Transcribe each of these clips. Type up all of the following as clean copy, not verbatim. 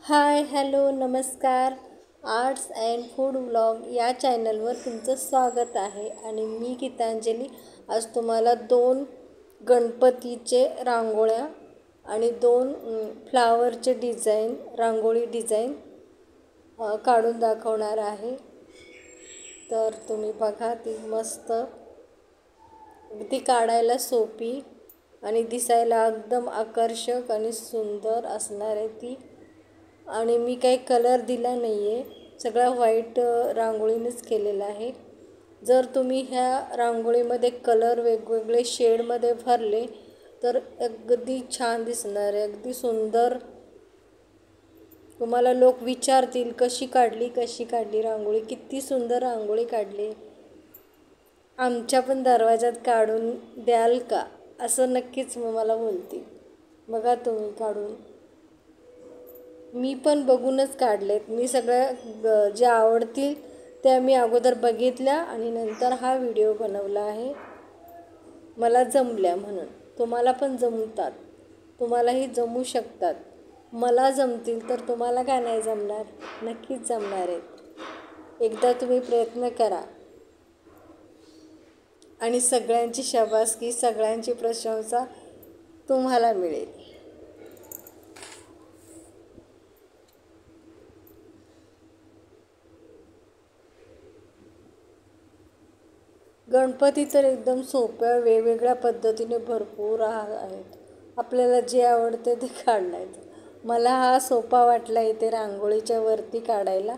Hi hello नमस्कार. Arts and food vlog या चॅनलवर तुमचं स्वागत आहे. आणि मी गीतांजली आज तुम्हाला 2 गणपतीचे रांगोळ्या आणि 2 फ्लावरचे डिझाईन रांगोळी डिझाईन काढून दाखवणार आहे. तर तुम्ही बघा, ती मस्त ती काढायला सोपी आणि दिसायला एकदम आकर्षक आणि सुंदर असणार आहे ती. आणि मी काही कलर दिला नाही आहे, सगळा व्हाईट रांगोळीनेच केलेला आहे. जर तुम्ही ह्या रांगोळीमध्ये कलर वेगवेगळे शेडमध्ये भरले तर अगदी छान दिसणार आहे, अगदी सुंदर. तुम्हाला लोक विचारतील कशी काढली रांगोळी, किती सुंदर रांगोळी काढली, आमच्या पण दरवाजात काढून द्याल का, असं नक्कीच मला बोलतील. बघा तुम्ही काढून, मी पण बघूनच काढलेत. मी सगळ्या ज्या आवडतील त्या मी अगोदर बघितल्या आणि नंतर हा व्हिडिओ बनवला आहे. मला जमल्या म्हणून. तुम्हाला पण जमतात, तुम्हालाही जमू शकतात. मला जमतील तर तुम्हाला काय नाही जमणार? नक्कीच जमणार आहेत. एकदा तुम्ही प्रयत्न करा आणि सगळ्यांची शाबासकी, सगळ्यांची प्रशंसा तुम्हाला मिळेल. गणपती तर एकदम सोप्या वेगवेगळ्या पद्धतीने भरपूर आहेत. आपल्याला जे आवडते ते काढायचं. मला हा सोपा वाटला इथे रांगोळीच्या वरती काढायला.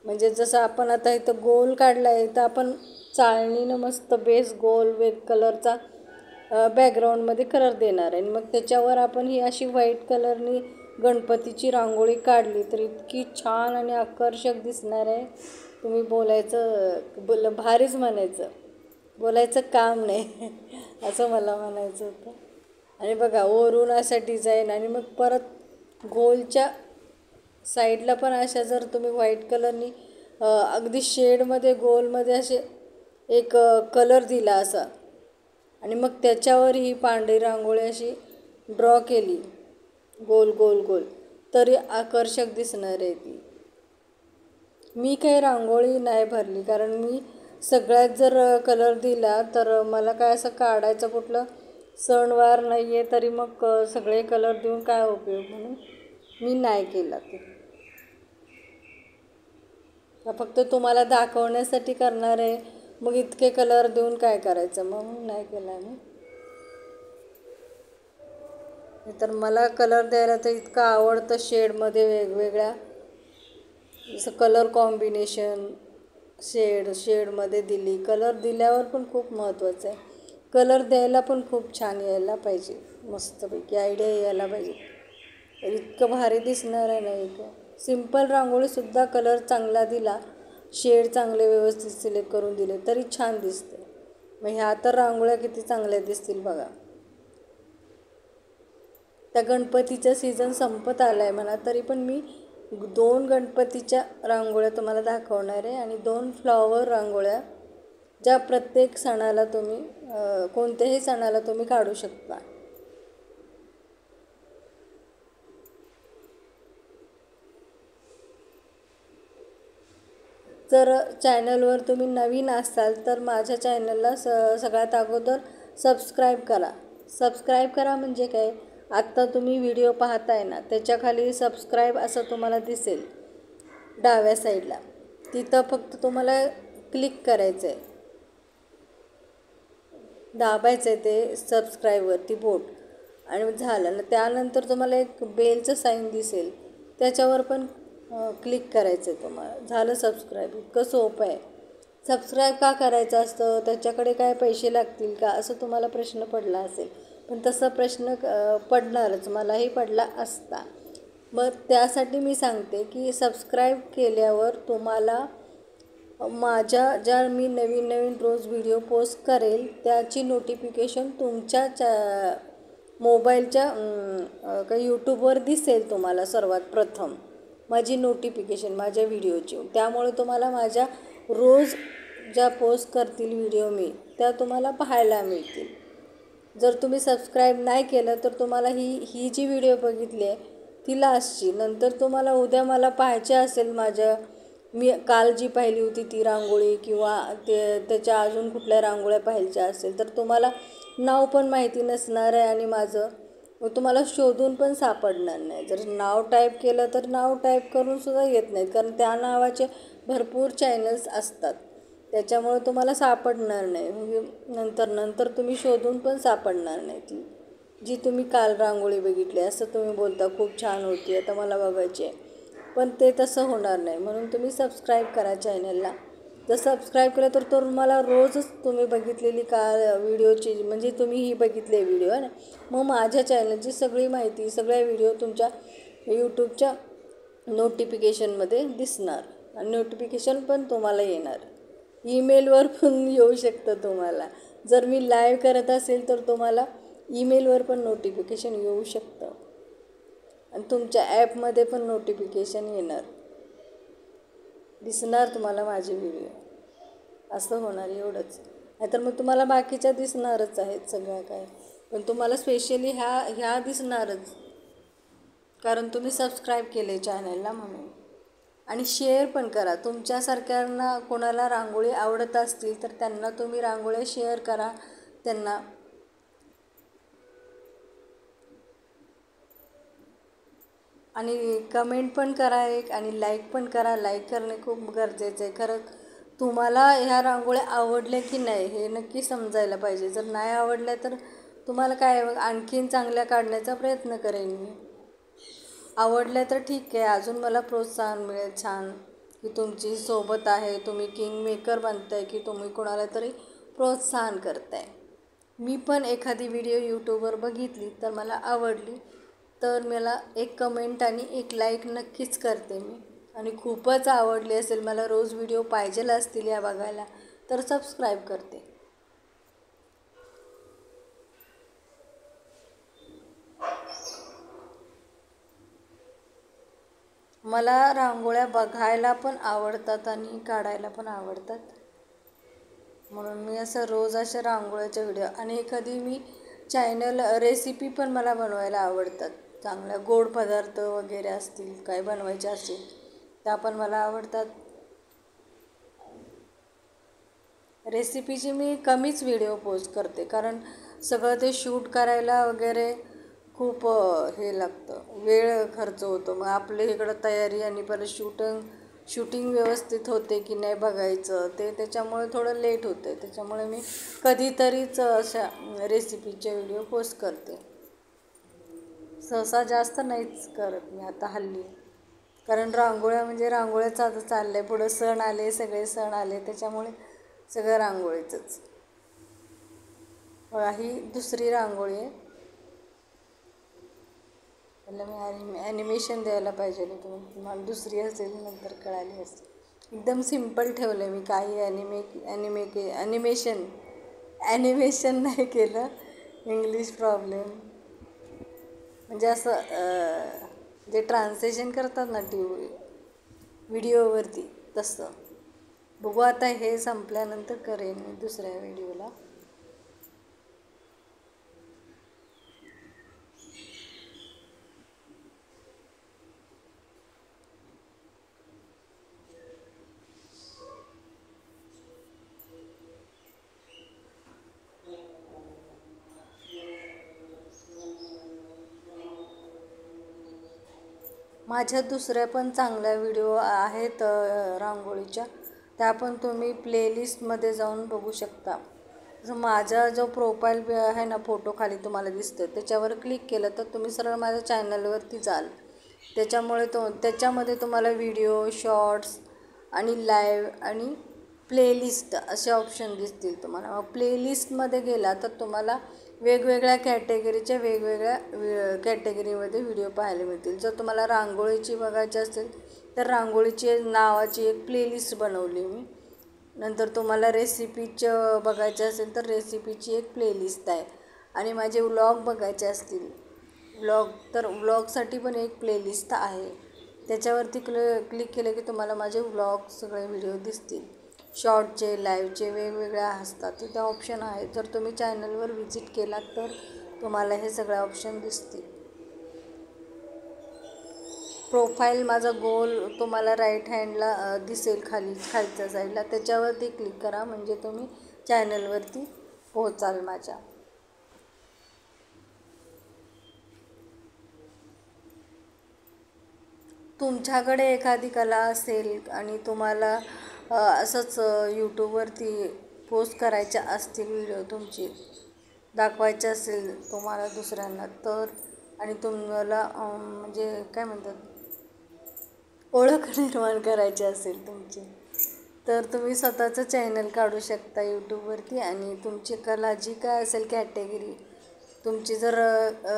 म्हणजे जसं आपण आता इथं गोल काढला आहे, तर आपण चाळणीनं मस्त बेस गोल कलरचा बॅकग्राऊंडमध्ये कलर देणार आहे. मग त्याच्यावर आपण ही अशी व्हाईट कलरनी गणपतीची रांगोळी काढली तर इतकी छान आणि आकर्षक दिसणार आहे. तुम्ही भारीच म्हणायचं, बोलायचं काम नाही असं मला म्हणायचं होतं. आणि बघा, वरून असा डिझाईन आणि मग परत गोलच्या साईडला पण अशा, जर तुम्ही व्हाईट कलरनी अगदी शेडमध्ये गोलमध्ये असे एक कलर दिला असा आणि मग त्याच्यावर ही पांढरी रांगोळी अशी ड्रॉ केली गोल गोल गोल, तरी आकर्षक दिसणार आहे ती. मी काही रांगोळी नाही भरली, कारण मी सगळ्यात जर कलर दिला तर मला काय असं काढायचं कुठलं सणवार नाही आहे, तरी मग सगळे कलर देऊन काय उपयोग, म्हणून मी नाही केला ते. फक्त तुम्हाला दाखवण्यासाठी करणार आहे, मग इतके कलर देऊन काय करायचं, म्हणून नाही केला मी. तर मला कलर द्यायला तर इतकं आवडतं, शेडमध्ये वेगवेगळ्या जसं कलर कॉम्बिनेशन शेडमध्ये दिली. कलर दिल्यावर पण खूप महत्त्वाचं आहे, कलर द्यायला पण खूप छान यायला पाहिजे, मस्तपैकी आयडिया यायला पाहिजे. तर इतकं भारी दिसणार आहे ना. इथं सिंपल रांगोळीसुद्धा कलर चांगला दिला, शेड चांगले व्यवस्थित सिलेक्ट करून दिले तरी छान दिसते. मग ह्या तर रांगोळ्या किती चांगल्या दिसतील बघा. त्या गणपतीचा सीझन संपत आला आहे म्हणा, तरी पण मी 2 गणपतीच्या रांगोळ्या तुम्हाला दाखवणार आहे आणि 2 फ्लॉवर रांगोळ्या, ज्या प्रत्येक सणाला तुम्ही कोणत्याही सणाला तुम्ही काढू शकता. जर चॅनलवर तुम्ही नवीन असाल तर माझ्या चॅनलला सगळ्यात अगोदर सबस्क्राईब करा. म्हणजे काय, आत्ता तुम्ही व्हिडिओ पाहताय ना, त्याच्याखाली सबस्क्राईब असं तुम्हाला दिसेल डाव्या साईडला. तिथं फक्त तुम्हाला क्लिक करायचं आहे, दाबायचं आहे ते सबस्क्राईबवरती बोट, आणि झालं ना. त्यानंतर तुम्हाला एक बेलचं साईन दिसेल, त्याच्यावर पण क्लिक करायचं आहे तुम्हाला. झालं सबस्क्राईब. इतकं सोपं आहे. सबस्क्राईब का करायचं असतं, त्याच्याकडे काय पैसे लागतील का, असं तुम्हाला प्रश्न पडला असेल. पण तसा प्रश्न पडणारच, मलाही पडला असता. मग त्यासाठी मी सांगते की सबस्क्राईब केल्यावर तुम्हाला माझ्या ज्या मी नवीन रोज व्हिडिओ पोस्ट करेल त्याची नोटिफिकेशन तुमच्या मोबाईलच्या काही यूट्यूबवर दिसेल तुम्हाला सर्वात प्रथम, माझी नोटिफिकेशन माझ्या व्हिडिओची. त्यामुळे तुम्हाला माझ्या रोज ज्या पोस्ट करतील व्हिडिओ मी, त्या तुम्हाला पाहायला मिळतील. जर तुम्ही सबस्क्राईब नाही केलं तर तुम्हाला ही जी व्हिडिओ बघितली आहे ती लास्टची. नंतर तुम्हाला उद्या मला पाहायचे असेल मी काल जी पाहिली होती ती रांगोळी किंवा त्याच्या अजून कुठल्या रांगोळ्या पाहायच्या असेल तर तुम्हाला नाव पण माहिती नसणार आहे आणि मग तुम्हाला शोधून पण सापडणार नाही. जर नाव टाईप केलं तर नाव टाईप करूनसुद्धा येत नाहीत, कारण त्या नावाचे भरपूर चॅनल्स असतात. त्याच्यामुळे तुम्हाला सापडणार नाही. म्हणजे नंतर तुम्ही शोधून पण सापडणार नाही. ती जी तुम्ही काल रांगोळी बघितली असं तुम्ही बोलता खूप छान होती, आता मला बघायची आहे, पण ते तसं होणार नाही. म्हणून तुम्ही सबस्क्राईब करा चॅनलला. जर सबस्क्राईब केलं तर तुम्हाला रोजच तुम्ही बघितलेली व्हिडिओची, म्हणजे तुम्ही ही बघितले व्हिडिओ आहे ना, मग माझ्या चॅनलची सगळी माहिती, सगळ्या व्हिडिओ तुमच्या यूट्यूबच्या नोटिफिकेशनमध्ये दिसणार आणि नोटिफिकेशन पण तुम्हाला येणार. ईमेलवर पण येऊ शकतं तुम्हाला. जर मी लाईव्ह करत असेल तर तुम्हाला ईमेलवर पण नोटिफिकेशन येऊ शकतं आणि तुमच्या ॲपमध्ये पण नोटिफिकेशन येणार, दिसणार तुम्हाला माझे व्हिडिओ. असं होणार, एवढंच. नाहीतर मग तुम्हाला बाकीच्या दिसणारच आहेत सगळ्या काय, पण तुम्हाला स्पेशली ह्या दिसणारच, कारण तुम्ही सबस्क्राईब केले चॅनलला म्हणून. आणि शेअर पण करा. तुमच्यासारख्यांना कोणाला रांगोळी आवडत असतील तर त्यांना तुम्ही रांगोळ्या शेअर करा त्यांना. आणि कमेंट पण करा एक, आणि लाईक पण करा. लाईक करणे खूप गरजेचं आहे. खरं तुम्हाला ह्या रांगोळ्या आवडल्या की नाही हे नक्की समजायला पाहिजे. जर नाही आवडल्या तर तुम्हाला काय, आणखीन चांगल्या काढण्याचा प्रयत्न करेन मी. आवडल्या तर ठीक आहे, अजून मला प्रोत्साहन मिळेल छान, की तुमची सोबत आहे, तुम्ही किंग मेकर बनताय, की तुम्ही कोणाला तरी प्रोत्साहन करताय. मी पण एखादी व्हिडिओ यूट्यूबवर बघितली तर मला आवडली तर मला एक कमेंट आणि एक लाईक नक्कीच करते मी. आणि खूपच आवडली असेल, मला रोज व्हिडिओ पाहिजेल असतील या बघायला, तर सबस्क्राईब करते. मला रांगोळ्या बघायला पण आवडतात आणि काढायला पण आवडतात. म्हणून मी असं रोज अशा रांगोळ्याच्या व्हिडिओ, आणि एखादी मी चॅनल रेसिपी पण मला बनवायला आवडतात. चांगल्या गोड पदार्थ वगैरे असतील, काय बनवायचे असतील त्या पण मला आवडतात. रेसिपीची मी कमीच व्हिडिओ पोस्ट करते, कारण सगळं ते शूट करायला वगैरे खूप हे लागतं, वेळ खर्च होतो. मग आपल्या इकडं तयारी आणि परत शूटिंग व्यवस्थित होते की नाही बघायचं, त्याच्यामुळे थोडं लेट होतं. त्याच्यामुळे मी कधीतरीच अशा रेसिपीचे व्हिडिओ पोस्ट करते. सहसा जास्त नाहीच करत मी आता हल्ली, कारण रांगोळ्या म्हणजे रांगोळ्याचं आता चाललं आहे. पुढं सण आले, सगळे सण आले, त्याच्यामुळे सगळं रांगोळीचंच. बघा, ही दुसरी रांगोळी आहे. त्याला मी ॲनिमेशन द्यायला पाहिजे होतं, तुम्हाला दुसरी असेल नंतर कळाली असेल. एकदम सिम्पल ठेवलं आहे मी, काही ॲनिमेशन नाही केलं. इंग्लिश प्रॉब्लेम, म्हणजे असं जे ट्रान्सलेशन करतात ना व्हिडिओवरती, तसं. बघू आता हे संपल्यानंतर करेन मी दुसऱ्या व्हिडिओला. माझ्या दुसऱ्या पण चांगल्या व्हिडिओ आहेत रांगोळीच्या, त्या पण तुम्ही प्लेलिस्टमध्ये जाऊन बघू शकता. जसं माझा जो प्रोफाईल आहे ना, फोटो खाली तुम्हाला दिसतं, त्याच्यावर क्लिक केलं तर तुम्ही सरळ माझ्या चॅनलवरती जाल. त्याच्यामध्ये तुम्हाला व्हिडिओ, शॉर्ट्स आणि लाईव्ह आणि प्लेलिस्ट असे ऑप्शन दिसतील तुम्हाला. मग प्लेलिस्टमध्ये गेला तर तुम्हाला वेगवेगळ्या कॅटेगरीमध्ये व्हिडिओ पाहायला मिळतील. जर तुम्हाला रांगोळीची बघायची असेल तर रांगोळीची नावाची एक प्लेलिस्ट बनवली मी. नंतर तुम्हाला रेसिपीचं बघायचं असेल तर रेसिपीची एक प्लेलिस्ट आहे. आणि माझे व्लॉग बघायचे असतील, तर व्लॉगसाठी पण एक प्लेलिस्ट आहे. त्याच्यावरती क्लिक केलं की तुम्हाला माझे व्लॉग सगळे व्हिडिओ दिसतील. शॉर्टचे, लाईव्हचे वेगवेगळ्या असतात, तिथे ऑप्शन आहे. जर तुम्ही चॅनलवर व्हिजिट केलात तर तुम्हाला हे सगळे ऑप्शन दिसतील. प्रोफाईल माझा गोल तुम्हाला राईट हँडला दिसेल खालच्या साईडला, त्याच्यावरती क्लिक करा म्हणजे तुम्ही चॅनलवरती पोहोचाल माझ्या. तुमच्याकडे एखादी कला असेल आणि तुम्हाला असंच यूट्यूबवरती पोस्ट करायच्या असतील, व्हिडिओ तुमची दाखवायचे असेल तुम्हाला दुसऱ्यांना, तर आणि तुम्हाला म्हणजे काय म्हणतात, ओळख निर्माण करायची असेल तुमची, तर तुम्ही स्वतःचं चॅनल काढू शकता यूट्यूबवरती आणि तुमची कला जी काय असेल कॅटेगरी, तुमची जर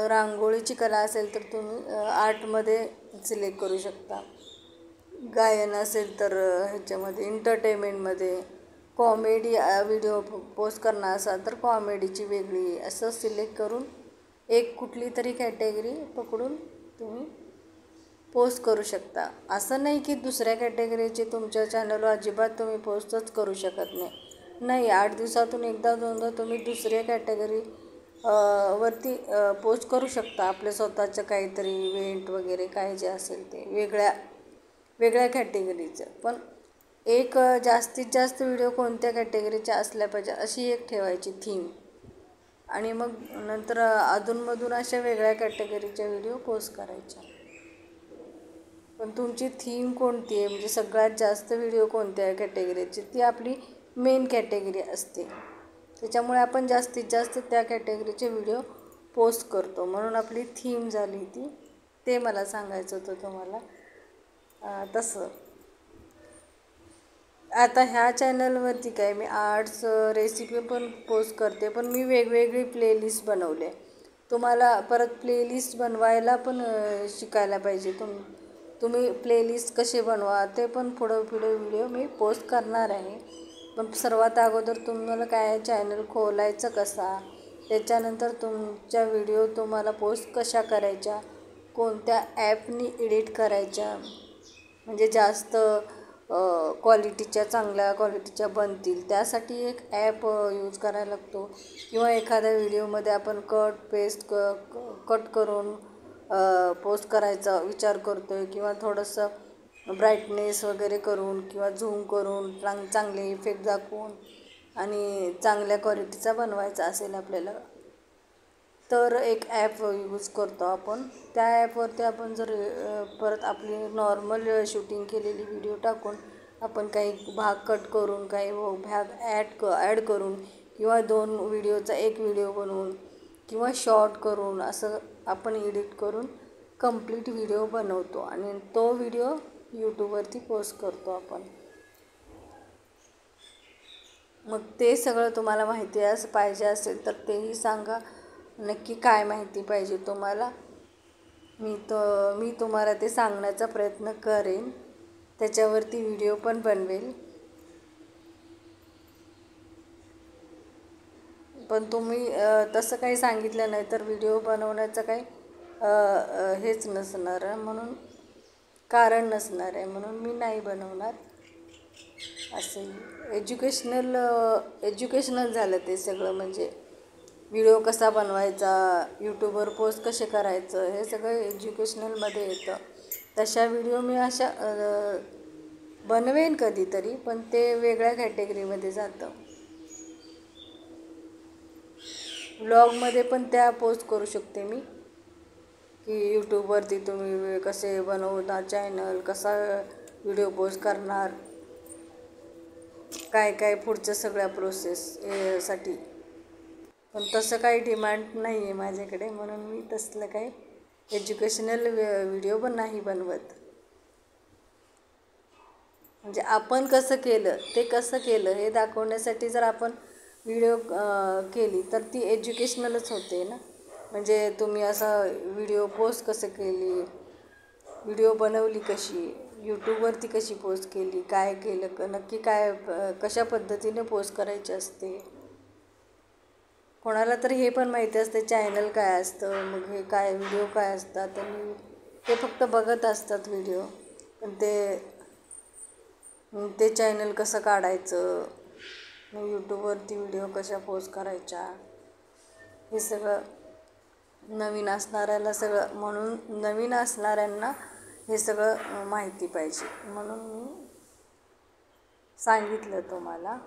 रांगोळीची कला असेल तर तुम्ही आर्टमध्ये सिलेक्ट करू शकता. गायन असेल तर ह्याच्यामध्ये एंटरटेनमेंटमध्ये, कॉमेडी व्हिडिओ पोस्ट करणार असाल तर कॉमेडीची वेगळी, असं सिलेक्ट करून एक कुठली तरी कॅटेगरी पकडून तुम्ही पोस्ट करू शकता. असं नाही की दुसऱ्या कॅटेगरीची तुमच्या चॅनलवर अजिबात तुम्ही पोस्टच करू शकत नाही. 8 दिवसातून एकदा दोनदा तुम्ही दुसऱ्या कॅटेगरी वरती पोस्ट करू शकता. आपल्या स्वतःचं काहीतरी इव्हेंट वगैरे काय जे असेल ते वेगळ्या कॅटेगरीचं. पण एक जास्तीत जास्त व्हिडिओ कोणत्या कॅटेगरीच्या असल्या पाहिजे अशी एक ठेवायची थीम, आणि मग नंतर अधूनमधून अशा वेगळ्या कॅटेगरीच्या व्हिडिओ पोस्ट करायच्या. पण तुमची थीम कोणती आहे, म्हणजे सगळ्यात जास्त व्हिडिओ कोणत्या कॅटेगरीची, ती आपली मेन कॅटेगरी असते. त्याच्यामुळे आपण जास्तीत जास्त त्या कॅटेगरीचे व्हिडिओ पोस्ट करतो. म्हणून आपली थीम झाली ती, ते मला सांगायचं होतं तुम्हाला. तसं आता ह्या चॅनलवरती काय मी आर्ट्स रेसिपी पण पोस्ट करते, पण मी वेगवेगळी प्लेलिस्ट बनवले. तुम्हाला परत प्लेलिस्ट बनवायला पण शिकायला पाहिजे. तुम्ही प्लेलिस्ट कसे बनवा ते पण पुढं व्हिडिओ मी पोस्ट करणार आहे. पण सर्वात अगोदर तुम्हाला काय चॅनल खोलायचं कसा, त्याच्यानंतर तुमच्या व्हिडिओ तुम्हाला पोस्ट कशा करायच्या, कोणत्या ॲपनी एडिट करायच्या म्हणजे जास्त चांगल्या क्वालिटीच्या बनतील, त्यासाठी एक ॲप यूज करायला लागतो. किंवा एखाद्या व्हिडिओमध्ये आपण कट करून पोस्ट करायचा विचार करतो आहे, किंवा थोडंसं ब्राईटनेस वगैरे करून किंवा झूम करून चांगले इफेक्ट दाखवून आणि चांगल्या क्वालिटीचा बनवायचा असेल आपल्याला, तर एक ॲप यूज करतो आपण. त्या ॲपवरती आपण जर परत आपली नॉर्मल शूटिंग केलेली व्हिडिओ टाकून आपण काही भाग कट करून, काही भाग ॲड करून, किंवा 2 व्हिडिओचा एक व्हिडिओ बनवून, किंवा शॉर्ट करून असं आपण एडिट करून कंप्लीट व्हिडिओ बनवतो आणि तो व्हिडिओ यूट्यूबवरती पोस्ट करतो आपण. मग ते सगळं तुम्हाला माहिती पाहिजे असेल तर तेही सांगा, नक्की काय माहिती पाहिजे तुम्हाला. मी तुम्हाला ते सांगण्याचा प्रयत्न करेन, त्याच्यावरती व्हिडिओ पण बनवेल. पण तुम्ही तसं काही सांगितलं नाही तर व्हिडिओ बनवण्याचं काही हेच नसणार आहे, म्हणून कारण नसणार आहे, म्हणून मी नाही बनवणार. असे एज्युकेशनल झालं ते सगळं, म्हणजे व्हिडिओ कसा बनवायचा, यूट्यूबवर पोस्ट कसे करायचं, हे सगळं एज्युकेशनलमध्ये येतं. तशा व्हिडिओ मी अशा बनवेन कधीतरी, पण ते वेगळ्या कॅटेगरीमध्ये जातं. व्लॉगमध्ये पण त्या पोस्ट करू शकते मी, की यूट्यूबवरती तुम्ही कसे बनवणार चॅनल, कसा व्हिडिओ पोस्ट करणार, काय पुढच्या सगळ्या प्रोसेससाठी. पण तसं काही डिमांड नाही आहे माझ्याकडे, म्हणून मी तसलं काही एज्युकेशनल व्हिडिओ पण नाही बनवत. म्हणजे आपण कसं केलं हे दाखवण्यासाठी जर आपण व्हिडिओ केली तर ती एज्युकेशनलच होते ना. म्हणजे तुम्ही असा व्हिडिओ पोस्ट कसं केली, व्हिडिओ बनवली कशी, यूट्यूबवरती कशी पोस्ट केली, काय केलं, नक्की काय कशा पद्धतीने पोस्ट करायची असते. कोणाला तर हे पण माहिती असते चॅनल काय असतं, मग हे काय व्हिडिओ काय असतात, आणि ते फक्त बघत असतात व्हिडिओ. पण ते चॅनल कसं काढायचं, मग यूट्यूबवरती व्हिडिओ कशा पोस्ट करायच्या, हे सगळं नवीन असणाऱ्याला म्हणून नवीन असणाऱ्यांना हे सगळं माहिती पाहिजे म्हणून मी सांगितलं तुम्हाला.